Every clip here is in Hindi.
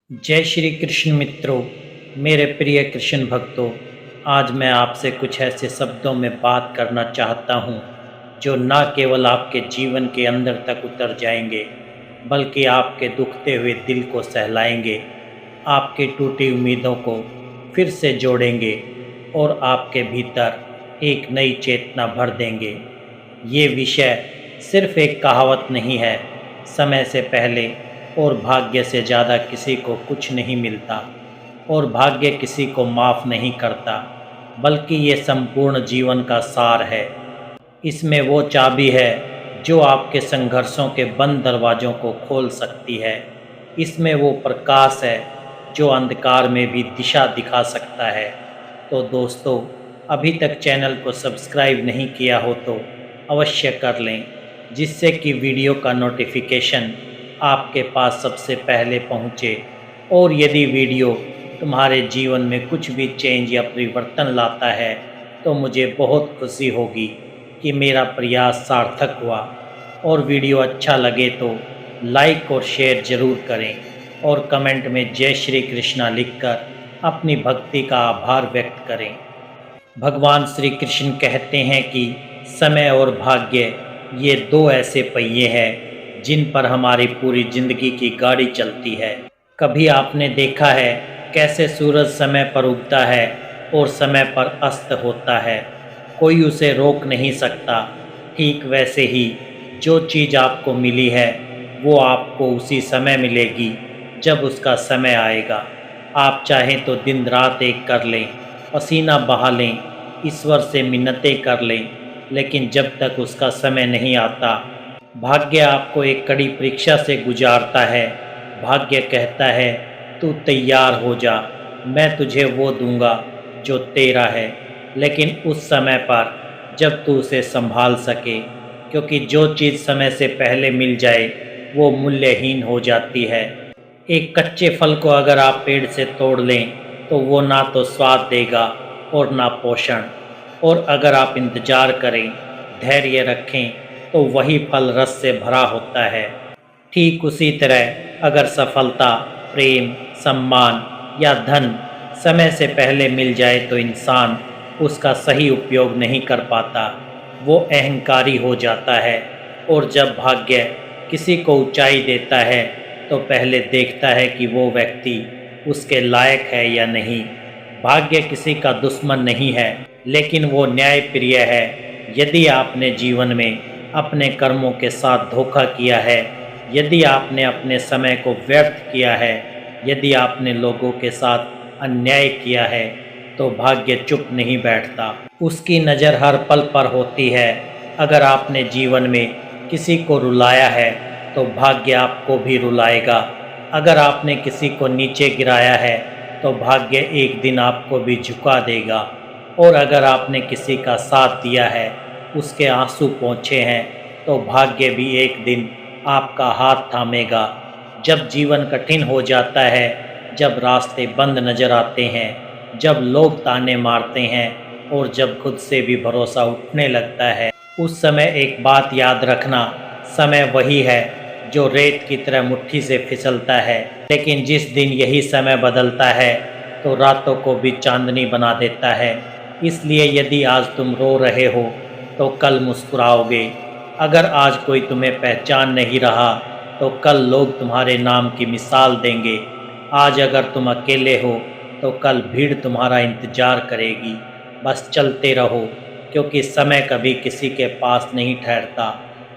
जय श्री कृष्ण मित्रों, मेरे प्रिय कृष्ण भक्तों। आज मैं आपसे कुछ ऐसे शब्दों में बात करना चाहता हूँ जो न केवल आपके जीवन के अंदर तक उतर जाएंगे, बल्कि आपके दुखते हुए दिल को सहलाएंगे, आपकी टूटी उम्मीदों को फिर से जोड़ेंगे और आपके भीतर एक नई चेतना भर देंगे। ये विषय सिर्फ एक कहावत नहीं है। समय से पहले और भाग्य से ज़्यादा किसी को कुछ नहीं मिलता, और भाग्य किसी को माफ़ नहीं करता, बल्कि ये संपूर्ण जीवन का सार है। इसमें वो चाबी है जो आपके संघर्षों के बंद दरवाज़ों को खोल सकती है। इसमें वो प्रकाश है जो अंधकार में भी दिशा दिखा सकता है। तो दोस्तों, अभी तक चैनल को सब्सक्राइब नहीं किया हो तो अवश्य कर लें, जिससे कि वीडियो का नोटिफिकेशन आपके पास सबसे पहले पहुँचे। और यदि वीडियो तुम्हारे जीवन में कुछ भी चेंज या परिवर्तन लाता है तो मुझे बहुत खुशी होगी कि मेरा प्रयास सार्थक हुआ। और वीडियो अच्छा लगे तो लाइक और शेयर ज़रूर करें, और कमेंट में जय श्री कृष्णा लिखकर अपनी भक्ति का आभार व्यक्त करें। भगवान श्री कृष्ण कहते हैं कि समय और भाग्य ये दो ऐसे पहिए हैं जिन पर हमारी पूरी जिंदगी की गाड़ी चलती है। कभी आपने देखा है कैसे सूरज समय पर उगता है और समय पर अस्त होता है, कोई उसे रोक नहीं सकता। ठीक वैसे ही जो चीज़ आपको मिली है वो आपको उसी समय मिलेगी जब उसका समय आएगा। आप चाहें तो दिन रात एक कर लें, पसीना बहा लें, ईश्वर से मिन्नतें कर लें, लेकिन जब तक उसका समय नहीं आता, भाग्य आपको एक कड़ी परीक्षा से गुजारता है। भाग्य कहता है, तू तैयार हो जा, मैं तुझे वो दूंगा जो तेरा है, लेकिन उस समय पर जब तू उसे संभाल सके, क्योंकि जो चीज़ समय से पहले मिल जाए वो मूल्यहीन हो जाती है। एक कच्चे फल को अगर आप पेड़ से तोड़ लें तो वो ना तो स्वाद देगा और ना पोषण, और अगर आप इंतज़ार करें, धैर्य रखें, तो वही फल रस से भरा होता है। ठीक उसी तरह अगर सफलता, प्रेम, सम्मान या धन समय से पहले मिल जाए तो इंसान उसका सही उपयोग नहीं कर पाता, वो अहंकारी हो जाता है। और जब भाग्य किसी को ऊंचाई देता है तो पहले देखता है कि वो व्यक्ति उसके लायक है या नहीं। भाग्य किसी का दुश्मन नहीं है, लेकिन वो न्यायप्रिय है। यदि आपने जीवन में अपने कर्मों के साथ धोखा किया है, यदि आपने अपने समय को व्यर्थ किया है, यदि आपने लोगों के साथ अन्याय किया है, तो भाग्य चुप नहीं बैठता। उसकी नज़र हर पल पर होती है। अगर आपने जीवन में किसी को रुलाया है तो भाग्य आपको भी रुलाएगा। अगर आपने किसी को नीचे गिराया है तो भाग्य एक दिन आपको भी झुका देगा। और अगर आपने किसी का साथ दिया है, उसके आंसू पोंछे हैं, तो भाग्य भी एक दिन आपका हाथ थामेगा। जब जीवन कठिन हो जाता है, जब रास्ते बंद नज़र आते हैं, जब लोग ताने मारते हैं और जब खुद से भी भरोसा उठने लगता है, उस समय एक बात याद रखना, समय वही है जो रेत की तरह मुट्ठी से फिसलता है, लेकिन जिस दिन यही समय बदलता है तो रातों को भी चांदनी बना देता है। इसलिए यदि आज तुम रो रहे हो तो कल मुस्कुराओगे। अगर आज कोई तुम्हें पहचान नहीं रहा तो कल लोग तुम्हारे नाम की मिसाल देंगे। आज अगर तुम अकेले हो तो कल भीड़ तुम्हारा इंतज़ार करेगी। बस चलते रहो, क्योंकि समय कभी किसी के पास नहीं ठहरता,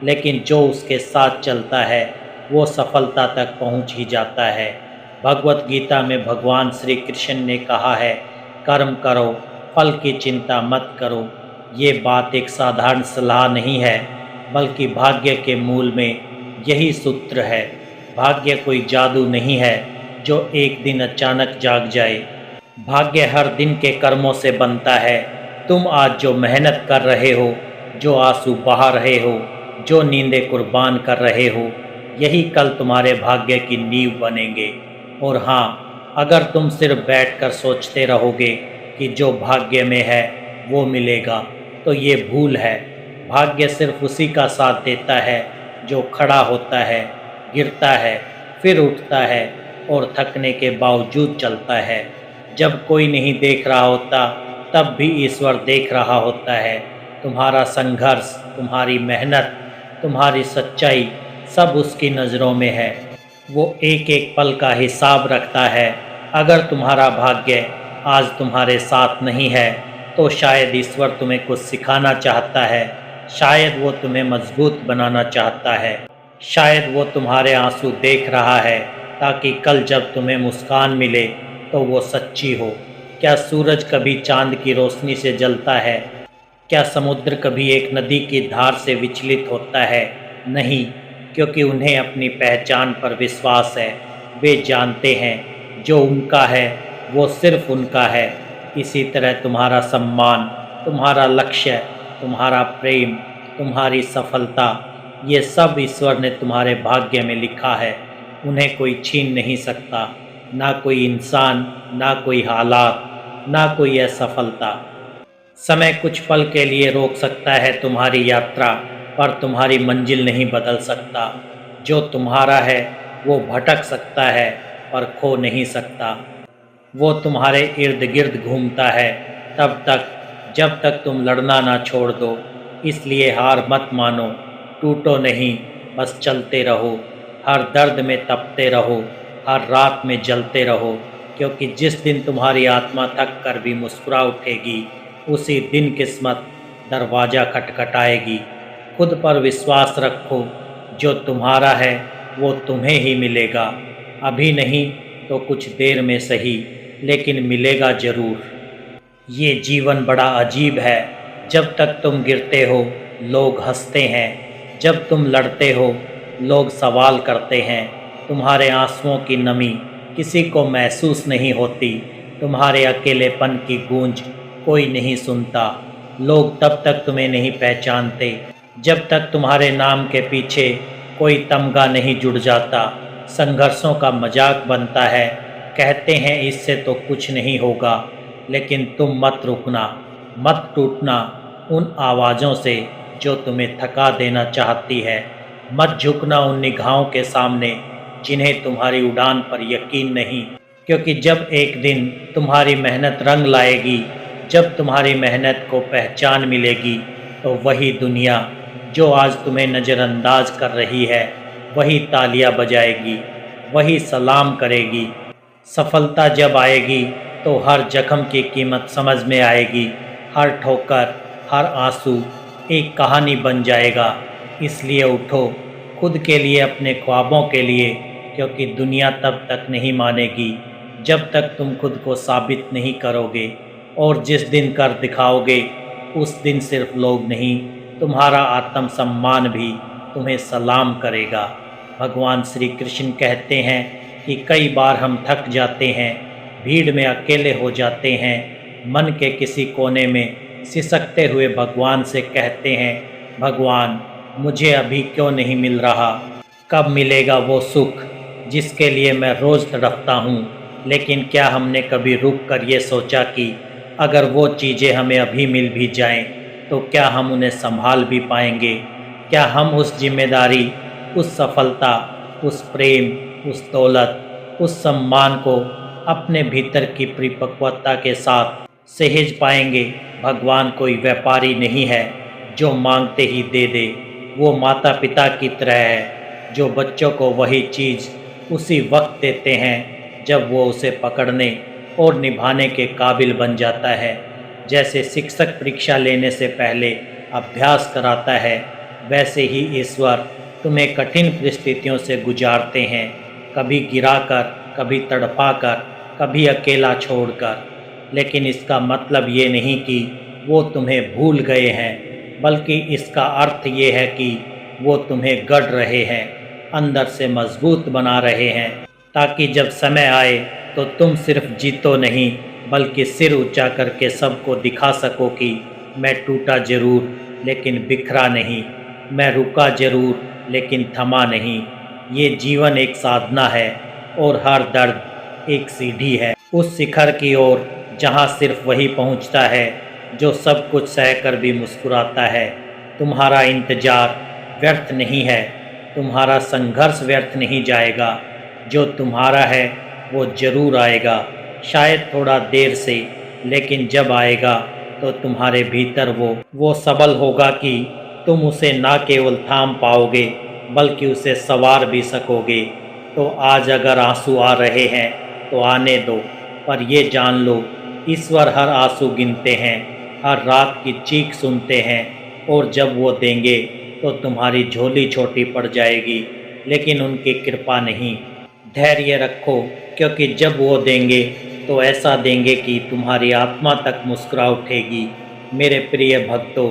लेकिन जो उसके साथ चलता है वो सफलता तक पहुंच ही जाता है। भगवत गीता में भगवान श्री कृष्ण ने कहा है, कर्म करो, फल की चिंता मत करो। ये बात एक साधारण सलाह नहीं है, बल्कि भाग्य के मूल में यही सूत्र है। भाग्य कोई जादू नहीं है जो एक दिन अचानक जाग जाए। भाग्य हर दिन के कर्मों से बनता है। तुम आज जो मेहनत कर रहे हो, जो आंसू बहा रहे हो, जो नींदें कुर्बान कर रहे हो, यही कल तुम्हारे भाग्य की नींव बनेंगे। और हाँ, अगर तुम सिर्फ बैठकर सोचते रहोगे कि जो भाग्य में है वो मिलेगा, तो ये भूल है। भाग्य सिर्फ उसी का साथ देता है जो खड़ा होता है, गिरता है, फिर उठता है और थकने के बावजूद चलता है। जब कोई नहीं देख रहा होता तब भी ईश्वर देख रहा होता है। तुम्हारा संघर्ष, तुम्हारी मेहनत, तुम्हारी सच्चाई सब उसकी नज़रों में है। वो एक एक पल का हिसाब रखता है। अगर तुम्हारा भाग्य आज तुम्हारे साथ नहीं है तो शायद ईश्वर तुम्हें कुछ सिखाना चाहता है। शायद वो तुम्हें मजबूत बनाना चाहता है। शायद वो तुम्हारे आंसू देख रहा है ताकि कल जब तुम्हें मुस्कान मिले तो वो सच्ची हो। क्या सूरज कभी चांद की रोशनी से जलता है? क्या समुद्र कभी एक नदी की धार से विचलित होता है? नहीं, क्योंकि उन्हें अपनी पहचान पर विश्वास है। वे जानते हैं जो उनका है वो सिर्फ उनका है। इसी तरह तुम्हारा सम्मान, तुम्हारा लक्ष्य, तुम्हारा प्रेम, तुम्हारी सफलता, ये सब ईश्वर ने तुम्हारे भाग्य में लिखा है। उन्हें कोई छीन नहीं सकता, ना कोई इंसान, ना कोई हालात, ना कोई असफलता। समय कुछ पल के लिए रोक सकता है तुम्हारी यात्रा, पर तुम्हारी मंजिल नहीं बदल सकता। जो तुम्हारा है वो भटक सकता है पर खो नहीं सकता। वो तुम्हारे इर्द गिर्द घूमता है तब तक जब तक तुम लड़ना ना छोड़ दो। इसलिए हार मत मानो, टूटो नहीं, बस चलते रहो। हर दर्द में तपते रहो, हर रात में जलते रहो, क्योंकि जिस दिन तुम्हारी आत्मा थक कर भी मुस्कुरा उठेगी उसी दिन किस्मत दरवाज़ा खटखटाएगी। खुद पर विश्वास रखो, जो तुम्हारा है वो तुम्हें ही मिलेगा। अभी नहीं तो कुछ देर में सही, लेकिन मिलेगा ज़रूर। ये जीवन बड़ा अजीब है। जब तक तुम गिरते हो लोग हंसते हैं, जब तुम लड़ते हो लोग सवाल करते हैं। तुम्हारे आंसुओं की नमी किसी को महसूस नहीं होती, तुम्हारे अकेलेपन की गूंज कोई नहीं सुनता। लोग तब तक तुम्हें नहीं पहचानते जब तक तुम्हारे नाम के पीछे कोई तमगा नहीं जुड़ जाता। संघर्षों का मजाक बनता है, कहते हैं इससे तो कुछ नहीं होगा, लेकिन तुम मत रुकना, मत टूटना उन आवाज़ों से जो तुम्हें थका देना चाहती है। मत झुकना उन निगाहों के सामने जिन्हें तुम्हारी उड़ान पर यकीन नहीं, क्योंकि जब एक दिन तुम्हारी मेहनत रंग लाएगी, जब तुम्हारी मेहनत को पहचान मिलेगी, तो वही दुनिया जो आज तुम्हें नज़रअंदाज कर रही है वही तालियां बजाएगी, वही सलाम करेगी। सफलता जब आएगी तो हर जख्म की कीमत समझ में आएगी। हर ठोकर, हर आंसू एक कहानी बन जाएगा। इसलिए उठो, खुद के लिए, अपने ख्वाबों के लिए, क्योंकि दुनिया तब तक नहीं मानेगी जब तक तुम खुद को साबित नहीं करोगे। और जिस दिन कर दिखाओगे उस दिन सिर्फ लोग नहीं, तुम्हारा आत्मसम्मान भी तुम्हें सलाम करेगा। भगवान श्री कृष्ण कहते हैं कि कई बार हम थक जाते हैं, भीड़ में अकेले हो जाते हैं, मन के किसी कोने में सिसकते हुए भगवान से कहते हैं, भगवान मुझे अभी क्यों नहीं मिल रहा? कब मिलेगा वो सुख जिसके लिए मैं रोज़ तड़पता हूँ? लेकिन क्या हमने कभी रुक कर ये सोचा कि अगर वो चीज़ें हमें अभी मिल भी जाएं तो क्या हम उन्हें संभाल भी पाएंगे? क्या हम उस जिम्मेदारी, उस सफलता, उस प्रेम, उस दौलत, उस सम्मान को अपने भीतर की परिपक्वता के साथ सहेज पाएंगे? भगवान कोई व्यापारी नहीं है जो मांगते ही दे दे। वो माता पिता की तरह है जो बच्चों को वही चीज़ उसी वक्त देते हैं जब वो उसे पकड़ने और निभाने के काबिल बन जाता है। जैसे शिक्षक परीक्षा लेने से पहले अभ्यास कराता है, वैसे ही ईश्वर तुम्हें कठिन परिस्थितियों से गुजारते हैं, कभी गिराकर, कभी तड़पाकर, कभी अकेला छोड़कर। लेकिन इसका मतलब ये नहीं कि वो तुम्हें भूल गए हैं, बल्कि इसका अर्थ ये है कि वो तुम्हें गढ़ रहे हैं, अंदर से मजबूत बना रहे हैं, ताकि जब समय आए तो तुम सिर्फ जीतो नहीं बल्कि सिर ऊंचा करके सबको दिखा सको कि मैं टूटा ज़रूर लेकिन बिखरा नहीं, मैं रुका ज़रूर लेकिन थमा नहीं। ये जीवन एक साधना है और हर दर्द एक सीढ़ी है उस शिखर की ओर जहाँ सिर्फ वही पहुँचता है जो सब कुछ सहकर भी मुस्कुराता है। तुम्हारा इंतज़ार व्यर्थ नहीं है, तुम्हारा संघर्ष व्यर्थ नहीं जाएगा। जो तुम्हारा है वो ज़रूर आएगा, शायद थोड़ा देर से, लेकिन जब आएगा तो तुम्हारे भीतर वो सबल होगा कि तुम उसे ना केवल थाम पाओगे बल्कि उसे संवार भी सकोगे। तो आज अगर आंसू आ रहे हैं तो आने दो, पर ये जान लो ईश्वर हर आंसू गिनते हैं, हर रात की चीख सुनते हैं, और जब वो देंगे तो तुम्हारी झोली छोटी पड़ जाएगी, लेकिन उनकी कृपा नहीं। धैर्य रखो, क्योंकि जब वो देंगे तो ऐसा देंगे कि तुम्हारी आत्मा तक मुस्कुरा उठेगी। मेरे प्रिय भक्तों,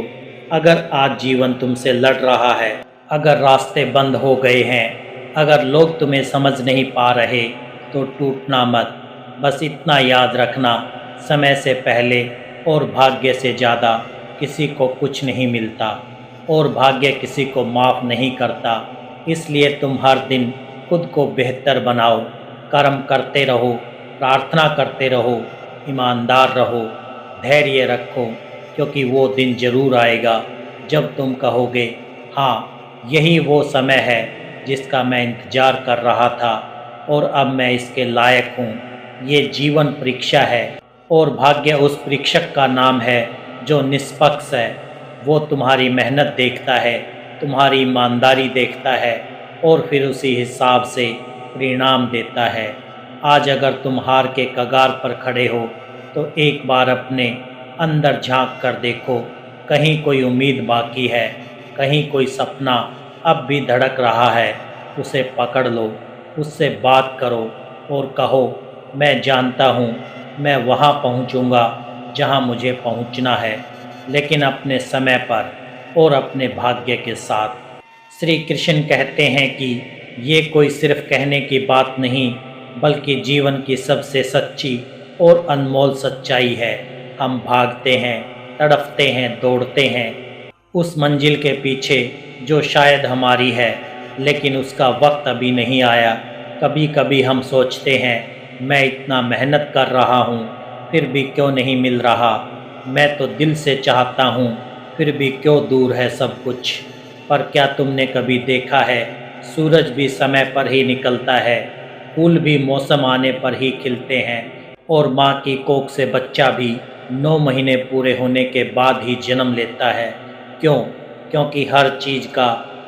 अगर आज जीवन तुमसे लड़ रहा है, अगर रास्ते बंद हो गए हैं, अगर लोग तुम्हें समझ नहीं पा रहे, तो टूटना मत। बस इतना याद रखना, समय से पहले और भाग्य से ज़्यादा किसी को कुछ नहीं मिलता, और भाग्य किसी को माफ़ नहीं करता। इसलिए तुम हर दिन खुद को बेहतर बनाओ, कर्म करते रहो, प्रार्थना करते रहो, ईमानदार रहो, धैर्य रखो, क्योंकि वो दिन ज़रूर आएगा जब तुम कहोगे, हाँ, यही वो समय है जिसका मैं इंतज़ार कर रहा था, और अब मैं इसके लायक हूँ। ये जीवन परीक्षा है, और भाग्य उस परीक्षक का नाम है जो निष्पक्ष है। वो तुम्हारी मेहनत देखता है, तुम्हारी ईमानदारी देखता है, और फिर उसी हिसाब से परिणाम देता है। आज अगर तुम हार के कगार पर खड़े हो तो एक बार अपने अंदर झांक कर देखो, कहीं कोई उम्मीद बाकी है, कहीं कोई सपना अब भी धड़क रहा है। उसे पकड़ लो, उससे बात करो और कहो, मैं जानता हूँ मैं वहाँ पहुँचूँगा जहाँ मुझे पहुँचना है, लेकिन अपने समय पर और अपने भाग्य के साथ। श्री कृष्ण कहते हैं कि ये कोई सिर्फ कहने की बात नहीं, बल्कि जीवन की सबसे सच्ची और अनमोल सच्चाई है। हम भागते हैं, तड़पते हैं, दौड़ते हैं उस मंजिल के पीछे जो शायद हमारी है, लेकिन उसका वक्त अभी नहीं आया। कभी कभी हम सोचते हैं, मैं इतना मेहनत कर रहा हूँ, फिर भी क्यों नहीं मिल रहा। मैं तो दिल से चाहता हूँ, फिर भी क्यों दूर है सब कुछ। पर क्या तुमने कभी देखा है, सूरज भी समय पर ही निकलता है, फूल भी मौसम आने पर ही खिलते हैं, और माँ की कोख से बच्चा भी 9 महीने पूरे होने के बाद ही जन्म लेता है। क्यों? क्योंकि हर चीज़ का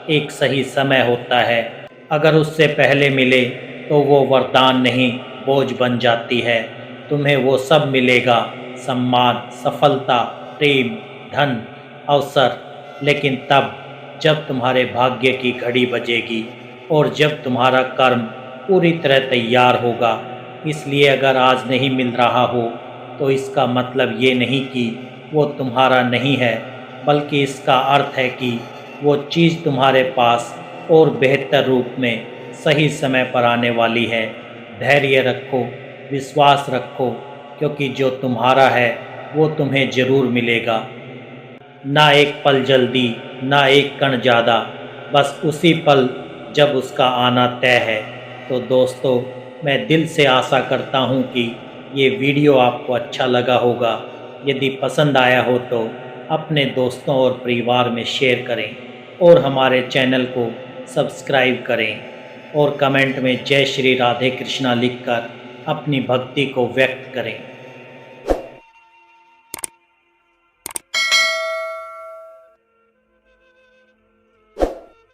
एक सही समय होता है। अगर उससे पहले मिले तो वो वरदान नहीं, बोझ बन जाती है। तुम्हें वो सब मिलेगा, सम्मान, सफलता, प्रेम, धन, अवसर, लेकिन तब जब तुम्हारे भाग्य की घड़ी बजेगी और जब तुम्हारा कर्म पूरी तरह तैयार होगा। इसलिए अगर आज नहीं मिल रहा हो तो इसका मतलब ये नहीं कि वो तुम्हारा नहीं है, बल्कि इसका अर्थ है कि वो चीज़ तुम्हारे पास और बेहतर रूप में सही समय पर आने वाली है। धैर्य रखो, विश्वास रखो, क्योंकि जो तुम्हारा है वो तुम्हें ज़रूर मिलेगा। ना एक पल जल्दी, ना एक कण ज़्यादा, बस उसी पल जब उसका आना तय है। तो दोस्तों, मैं दिल से आशा करता हूँ कि ये वीडियो आपको अच्छा लगा होगा। यदि पसंद आया हो तो अपने दोस्तों और परिवार में शेयर करें, और हमारे चैनल को सब्सक्राइब करें, और कमेंट में जय श्री राधे कृष्णा लिखकर अपनी भक्ति को व्यक्त करें।